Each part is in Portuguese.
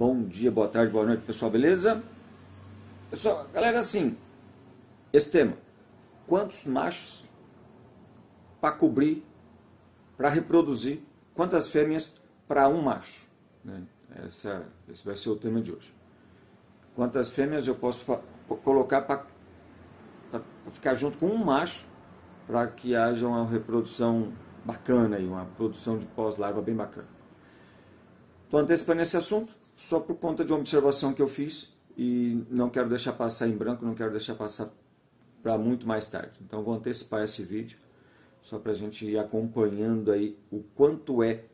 Bom dia, boa tarde, boa noite, pessoal, beleza? Pessoal, galera, assim, esse tema, quantos machos para cobrir, para reproduzir, quantas fêmeas para um macho? Né? Esse vai ser o tema de hoje. Quantas fêmeas eu posso colocar para ficar junto com um macho, para que haja uma reprodução bacana, e uma produção de pós-larva bem bacana. Estou antecipando esse assunto, só por conta de uma observação que eu fiz, e não quero deixar passar em branco, não quero deixar passar para muito mais tarde. Então vou antecipar esse vídeo, só para a gente ir acompanhando aí o quanto é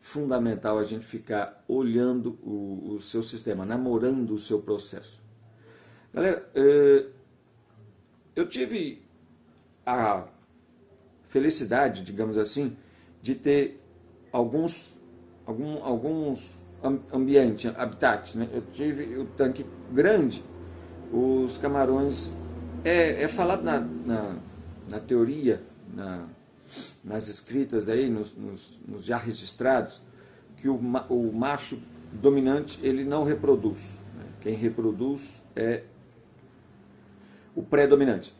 fundamental a gente ficar olhando o seu sistema, namorando o seu processo. Galera, eu tive a felicidade, digamos assim, de ter alguns ambientes, habitats, né? Eu tive o tanque grande, os camarões, é falado na teoria, nas escritas aí, nos já registrados, que o macho dominante ele não reproduz, né? Quem reproduz é o pré-dominante.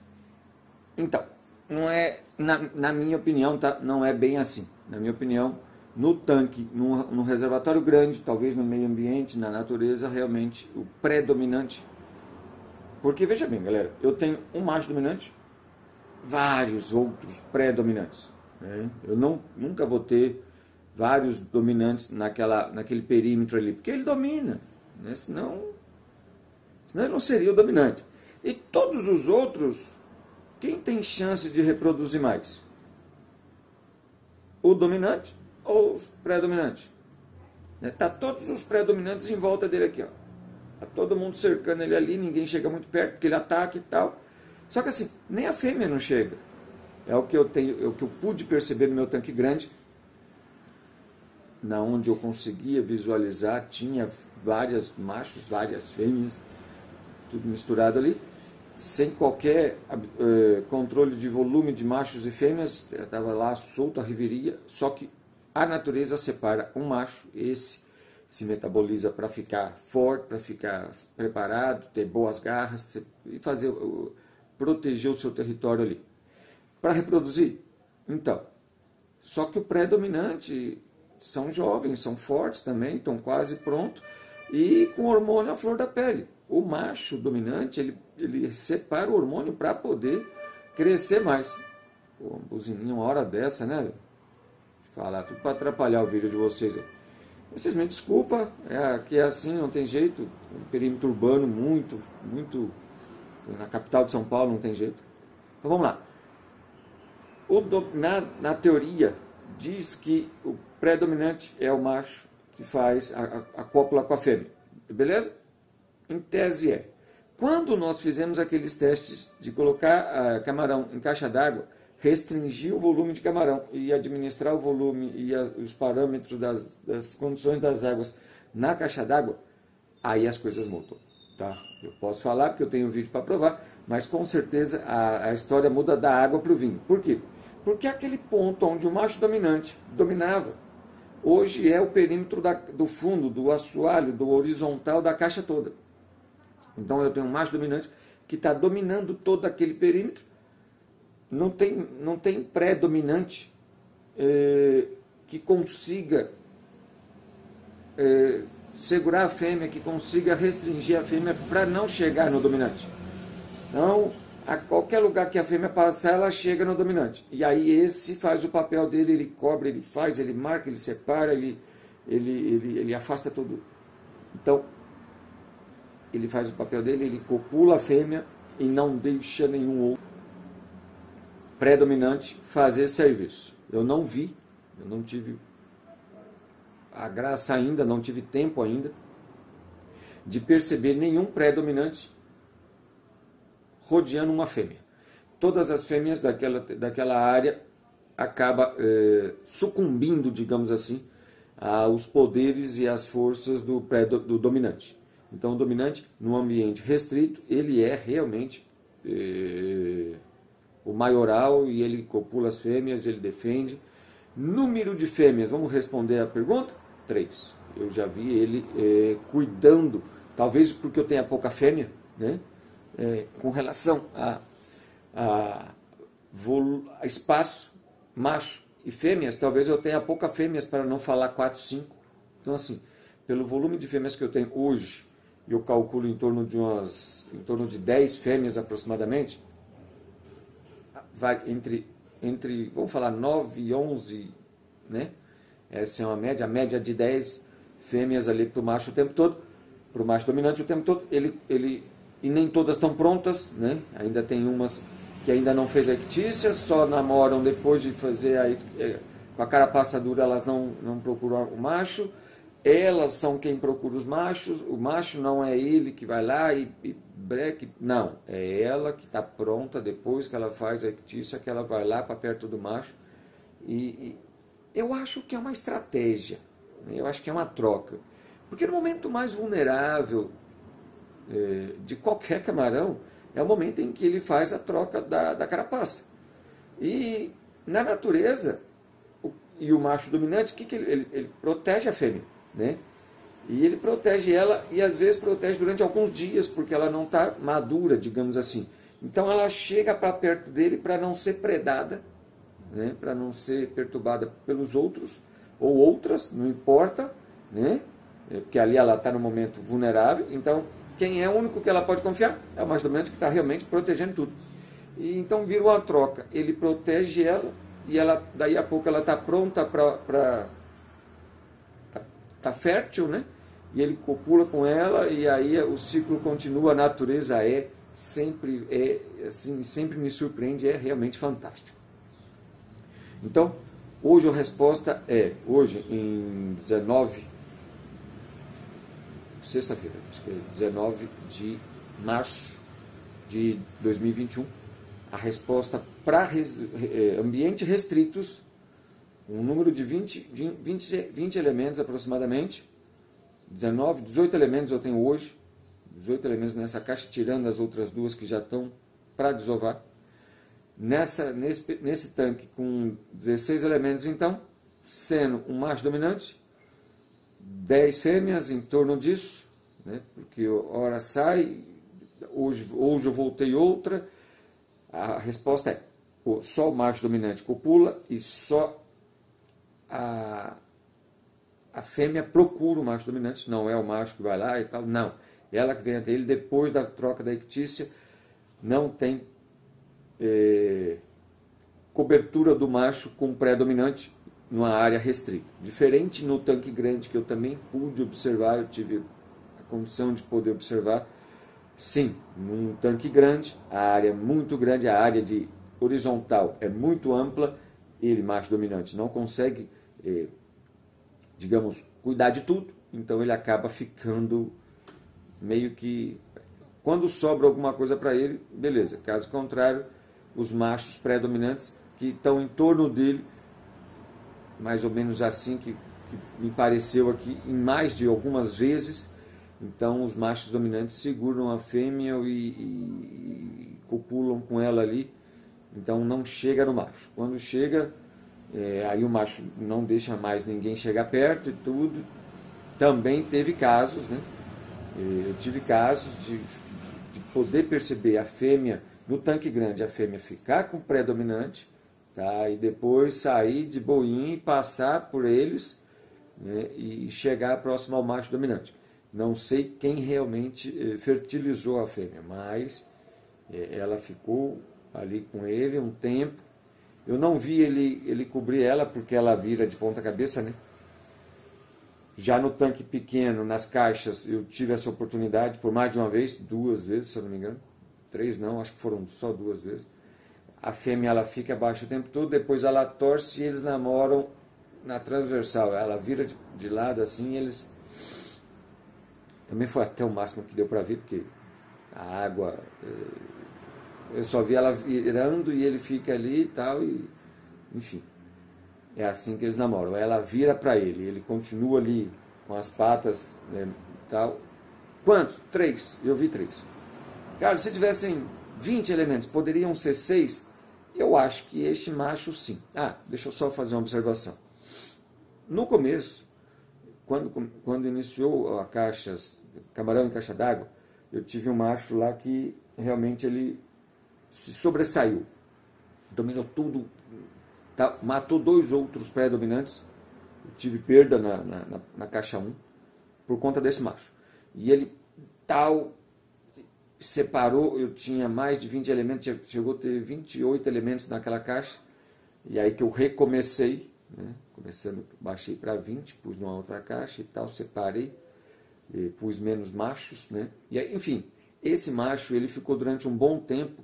Então, não é, na minha opinião, tá, não é bem assim. Na minha opinião, no tanque, num reservatório grande, talvez no meio ambiente, na natureza, realmente o pré-dominante. Porque, veja bem, galera, eu tenho um macho dominante, vários outros pré-dominantes. Né? Eu nunca vou ter vários dominantes naquele perímetro ali, porque ele domina. Né? Senão ele não seria o dominante. E todos os outros, quem tem chance de reproduzir mais? O dominante ou os pré-dominantes? Tá todos os pré-dominantes em volta dele aqui, ó. Tá todo mundo cercando ele ali, ninguém chega muito perto, porque ele ataca e tal. Só que assim, nem a fêmea não chega. É o que eu pude perceber no meu tanque grande, na onde eu conseguia visualizar, tinha vários machos, várias fêmeas, tudo misturado ali, sem qualquer controle de volume de machos e fêmeas, estava lá solto a reveria, só que a natureza separa um macho, esse se metaboliza para ficar forte, para ficar preparado, ter boas garras e proteger o seu território ali. Para reproduzir? Então, só que o pré-dominante são jovens, são fortes também, estão quase prontos e com hormônio à flor da pele. O macho dominante, ele separa o hormônio para poder crescer mais. Pô, buzininha uma hora dessa, né? Falar tudo para atrapalhar o vídeo de vocês aí. Vocês me desculpam, aqui é assim, não tem jeito. Um perímetro urbano muito, na capital de São Paulo não tem jeito. Então vamos lá. Na teoria, diz que o pré-dominante é o macho que faz a cópula com a fêmea. Beleza? Em tese é. Quando nós fizemos aqueles testes de colocar camarão em caixa d'água, restringir o volume de camarão e administrar o volume e os parâmetros das condições das águas na caixa d'água, aí as coisas mudam. Tá? Eu posso falar porque eu tenho um vídeo para provar, mas com certeza a história muda da água para o vinho. Por quê? Porque aquele ponto onde o macho dominante dominava, hoje é o perímetro do fundo, do assoalho, do horizontal da caixa toda. Então eu tenho um macho dominante que está dominando todo aquele perímetro. Não tem pré-dominante que consiga segurar a fêmea, que consiga restringir a fêmea para não chegar no dominante. Então, a qualquer lugar que a fêmea passar, ela chega no dominante. E aí esse faz o papel dele, ele cobre, ele faz, ele marca, ele separa, ele afasta tudo. Então, ele faz o papel dele, ele copula a fêmea e não deixa nenhum outro pré-dominante fazer esse serviço. Eu não tive a graça ainda, não tive tempo ainda de perceber nenhum pré-dominante rodeando uma fêmea. Todas as fêmeas daquela área acabam sucumbindo, digamos assim, aos poderes e às forças do dominante. Então o dominante, num ambiente restrito, ele é realmente o maioral e ele copula as fêmeas, ele defende. Número de fêmeas, vamos responder a pergunta? 3. eu já vi ele cuidando, talvez porque eu tenha pouca fêmea, né? Com relação a espaço, macho e fêmeas, talvez eu tenha pouca fêmeas, para não falar 4, 5. Então, assim, pelo volume de fêmeas que eu tenho hoje, eu calculo em torno de 10 fêmeas aproximadamente, vai entre vamos falar 9 e 11, né? Essa é uma média, a média de 10 fêmeas ali para o macho o tempo todo, para o macho dominante o tempo todo. E nem todas estão prontas, né? Ainda tem umas que ainda não fez a ictícia, só namoram depois de fazer com a carapaça dura, elas não procuram o macho. Elas são quem procura os machos. O macho não é ele que vai lá e breque, não, é ela que está pronta depois que ela faz a ictícia, que ela vai lá para perto do macho. E eu acho que é uma estratégia, né? Eu acho que é uma troca, porque no momento mais vulnerável de qualquer camarão é o momento em que ele faz a troca da carapaça. E na natureza, o macho dominante, que ele protege a fêmea, né? E ele protege ela, e às vezes protege durante alguns dias, porque ela não está madura, digamos assim. Então ela chega para perto dele para não ser predada, né? Para não ser perturbada pelos outros, ou outras, não importa, né? Porque ali ela está no momento vulnerável. Então, quem é o único que ela pode confiar? É o macho dominante, que está realmente protegendo tudo. E então vira uma troca. Ele protege ela, e ela, daí a pouco ela está pronta para tá fértil, né? E ele copula com ela, e aí o ciclo continua. A natureza sempre assim, sempre me surpreende, é realmente fantástico. Então, hoje a resposta hoje em sexta-feira, acho que é 19 de março de 2021, a resposta para ambientes restritos, um número de 20 elementos aproximadamente, 18 elementos eu tenho hoje, 18 elementos nessa caixa, tirando as outras duas que já estão para desovar. Nesse tanque com 16 elementos, então, sendo um macho dominante, 10 fêmeas em torno disso, né? Porque hora sai, hoje eu voltei outra. A resposta é: só o macho dominante copula e só a fêmea procura o macho dominante, não é o macho que vai lá e tal, não. Ela que vem até ele depois da troca da ictícia, não tem cobertura do macho com pré-dominante numa área restrita. Diferente no tanque grande, que eu também pude observar, eu tive a condição de poder observar. Sim, num tanque grande, a área é muito grande, a área de horizontal é muito ampla, ele, macho dominante, não consegue, digamos, cuidar de tudo, então ele acaba ficando meio que, quando sobra alguma coisa para ele, beleza. Caso contrário, os machos pré-dominantes que estão em torno dele, mais ou menos assim que me pareceu aqui, em mais de algumas vezes, então os machos dominantes seguram a fêmea e copulam com ela ali, então não chega no macho. Quando chega, aí o macho não deixa mais ninguém chegar perto e tudo. Também teve casos, né? Eu tive casos de poder perceber a fêmea, no tanque grande, a fêmea ficar com pré-dominante, tá? E depois sair de boinha e passar por eles, né? E chegar próximo ao macho dominante. Não sei quem realmente fertilizou a fêmea, mas ela ficou ali com ele um tempo. Eu não vi ele cobrir ela, porque ela vira de ponta cabeça, né? Já no tanque pequeno, nas caixas, eu tive essa oportunidade por mais de uma vez, 2 vezes, se eu não me engano. 3 não, acho que foram só 2 vezes. A fêmea, ela fica abaixo o tempo todo, depois ela torce e eles namoram na transversal. Ela vira de lado assim, e eles... Também foi até o máximo que deu para ver, porque a água... Eu só vi ela virando e ele fica ali e tal, e enfim... É assim que eles namoram. Ela vira para ele continua ali com as patas, né, tal. Quantos? 3. Eu vi 3. Cara, se tivessem 20 elementos, poderiam ser 6? Eu acho que este macho sim. Deixa eu só fazer uma observação. No começo, quando iniciou a camarão em caixa d'água, eu tive um macho lá que realmente ele se sobressaiu, dominou tudo, matou 2 outros pré-dominantes. Eu tive perda na caixa 1 por conta desse macho. E ele separou, eu tinha mais de 20 elementos, chegou a ter 28 elementos naquela caixa, e aí que eu recomecei, né? Baixei para 20, pus numa outra caixa e tal, separei, e pus menos machos, né? E aí, enfim, esse macho ele ficou durante um bom tempo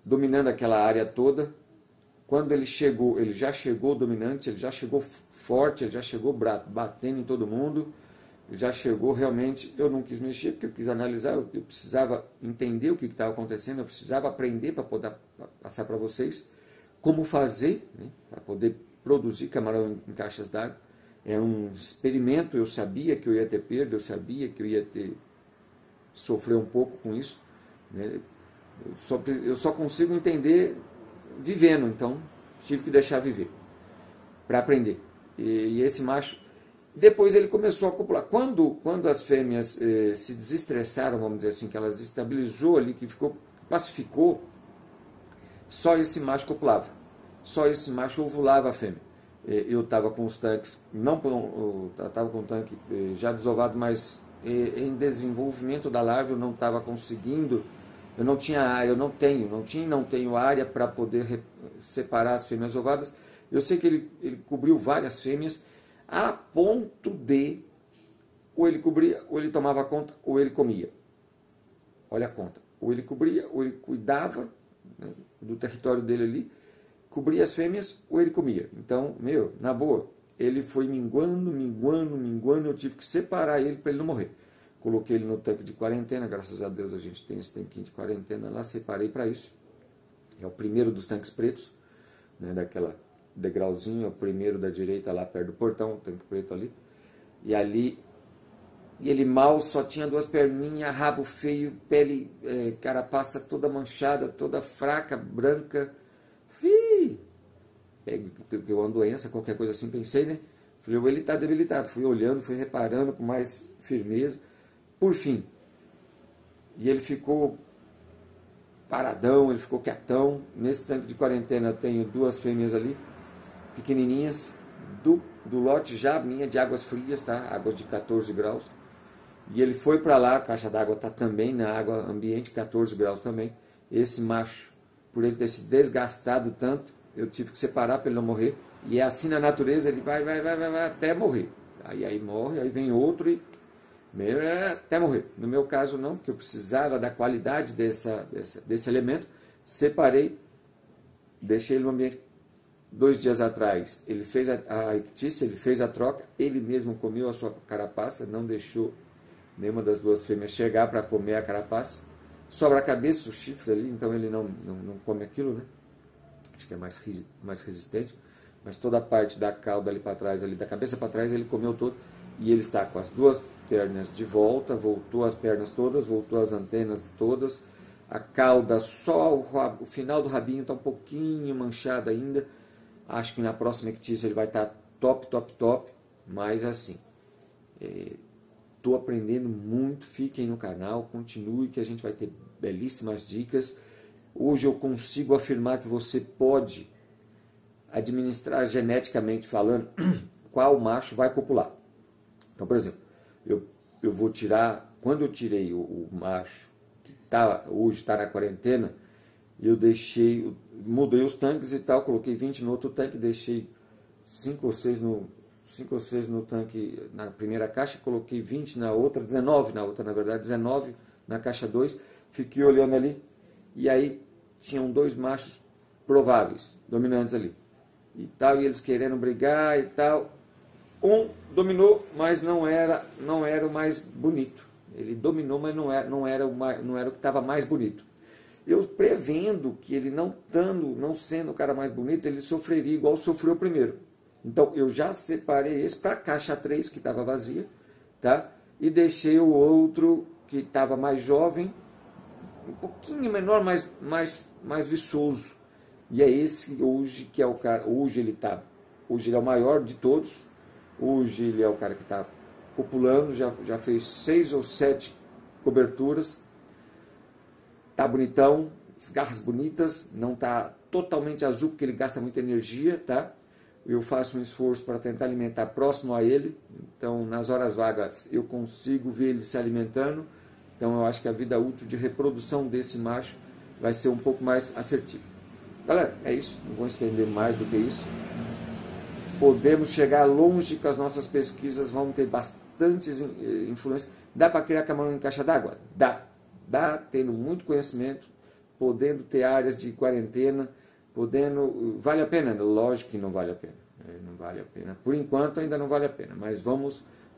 dominando aquela área toda. Quando ele já chegou dominante, ele já chegou forte, ele já chegou batendo em todo mundo, ele já chegou realmente. Eu não quis mexer porque eu quis analisar, eu precisava entender o que estava acontecendo, eu precisava aprender para poder passar para vocês como fazer, né, para poder produzir camarão em caixas d'água. É um experimento, eu sabia que eu ia ter perda, eu sabia que eu ia sofrer um pouco com isso, né? Eu só consigo entender vivendo, então tive que deixar viver para aprender. E esse macho, depois ele começou a copular. Quando as fêmeas se desestressaram, vamos dizer assim, que elas estabilizou ali, que pacificou, só esse macho copulava, só esse macho ovulava a fêmea. Eu estava com os tanques, estava com o tanque já desovado, mas em desenvolvimento da larva eu não estava conseguindo. Eu não tinha área, eu não tenho área para poder separar as fêmeas ovadas. Eu sei que ele cobriu várias fêmeas, a ponto de ou ele cobria, ou ele tomava conta, ou ele comia. Olha a conta. Ou ele cobria, ou ele cuidava, né, do território dele ali, cobria as fêmeas, ou ele comia. Então, na boa, ele foi minguando, eu tive que separar ele para ele não morrer. Coloquei ele no tanque de quarentena, graças a Deus a gente tem esse tanquinho de quarentena lá, separei para isso. É o primeiro dos tanques pretos, né, daquela degrauzinho, é o primeiro da direita lá perto do portão, o tanque preto ali. E ele mal só tinha 2 perninhas, rabo feio, pele, carapaça toda manchada, toda fraca, branca. Pegou uma doença, qualquer coisa assim, pensei, né? Falei, ele está debilitado. Fui olhando, fui reparando com mais firmeza. Por fim, e ele ficou paradão, ele ficou quietão. Nesse tanque de quarentena eu tenho 2 fêmeas ali, pequenininhas, do lote já minha de águas frias, tá? Águas de 14 graus. E ele foi para lá, a caixa d'água está também na água ambiente, 14 graus também. Esse macho, por ele ter se desgastado tanto, eu tive que separar para ele não morrer. E é assim na natureza, ele vai até morrer. Aí morre, aí vem outro e até morrer. No meu caso não, porque eu precisava da qualidade desse elemento. Separei, deixei ele no ambiente. 2 dias atrás ele fez a ictícia, ele fez a troca, ele mesmo comeu a sua carapaça, não deixou nenhuma das 2 fêmeas chegar para comer a carapaça. Sobra a cabeça, o chifre ali, então ele não come aquilo, né? Acho que é mais resistente, mas toda a parte da cauda ali para trás, ali da cabeça para trás, ele comeu todo. E ele está com as 2 pernas de volta, voltou as pernas todas, voltou as antenas todas, a cauda, só o final do rabinho está um pouquinho manchado ainda. Acho que na próxima ictícia ele vai estar top, mas assim, estou aprendendo muito. Fiquem no canal, continue que a gente vai ter belíssimas dicas. Hoje eu consigo afirmar que você pode administrar geneticamente falando qual macho vai copular. Então, por exemplo, eu vou tirar, quando eu tirei o macho que hoje está na quarentena, eu mudei os tanques e tal, coloquei 20 no outro tanque, deixei 5 ou 6 no tanque na primeira caixa, coloquei 20 na outra, 19 na outra, na verdade, 19 na caixa 2, fiquei olhando ali, e aí tinham 2 machos prováveis, dominantes ali, e tal, e eles querendo brigar e tal. Um dominou, mas não era o mais bonito. Ele dominou, mas não era o que estava mais bonito. Eu prevendo que ele não sendo o cara mais bonito, ele sofreria igual sofreu o primeiro. Então eu já separei esse para a caixa 3, que estava vazia, tá? E deixei o outro que estava mais jovem, um pouquinho menor, mais viçoso. E é esse hoje que é o cara. Hoje ele é o maior de todos. Hoje ele é o cara que está copulando, já fez 6 ou 7 coberturas, tá bonitão, as garras bonitas, não tá totalmente azul porque ele gasta muita energia, tá? Eu faço um esforço para tentar alimentar próximo a ele, então nas horas vagas eu consigo ver ele se alimentando, então eu acho que a vida útil de reprodução desse macho vai ser um pouco mais assertiva. Galera, é isso, não vou estender mais do que isso. Podemos chegar longe com as nossas pesquisas, vamos ter bastantes influências. Dá para criar camarão em caixa d'água? Dá, tendo muito conhecimento, podendo ter áreas de quarentena, podendo... Vale a pena? Lógico que não vale a pena. Não vale a pena. Por enquanto ainda não vale a pena, mas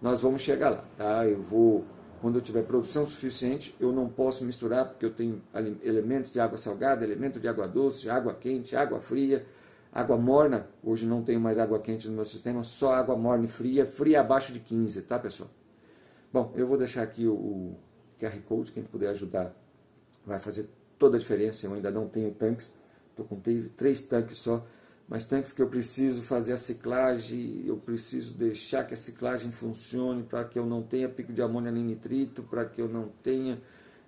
nós vamos chegar lá, tá? Quando eu tiver produção suficiente, eu não posso misturar, porque eu tenho elementos de água salgada, elementos de água doce, água quente, água fria, água morna. Hoje não tenho mais água quente no meu sistema, só água morna e fria abaixo de 15, tá, pessoal? Bom, eu vou deixar aqui o QR Code, quem puder ajudar vai fazer toda a diferença. Eu ainda não tenho tanques, estou com 3 tanques só, mas tanques que eu preciso fazer a ciclagem, eu preciso deixar que a ciclagem funcione para que eu não tenha pico de amônia nem nitrito, para que eu não tenha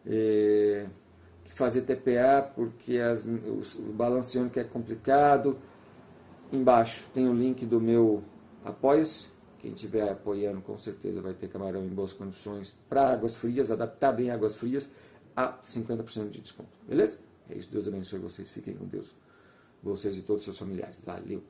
que fazer TPA, porque o balanceônico é complicado. Embaixo tem o link do meu Apoia-se. Quem estiver apoiando com certeza vai ter camarão em boas condições para águas frias, adaptar bem águas frias a 50% de desconto. Beleza? É isso, Deus abençoe vocês, fiquem com Deus. Vocês e todos os seus familiares. Valeu!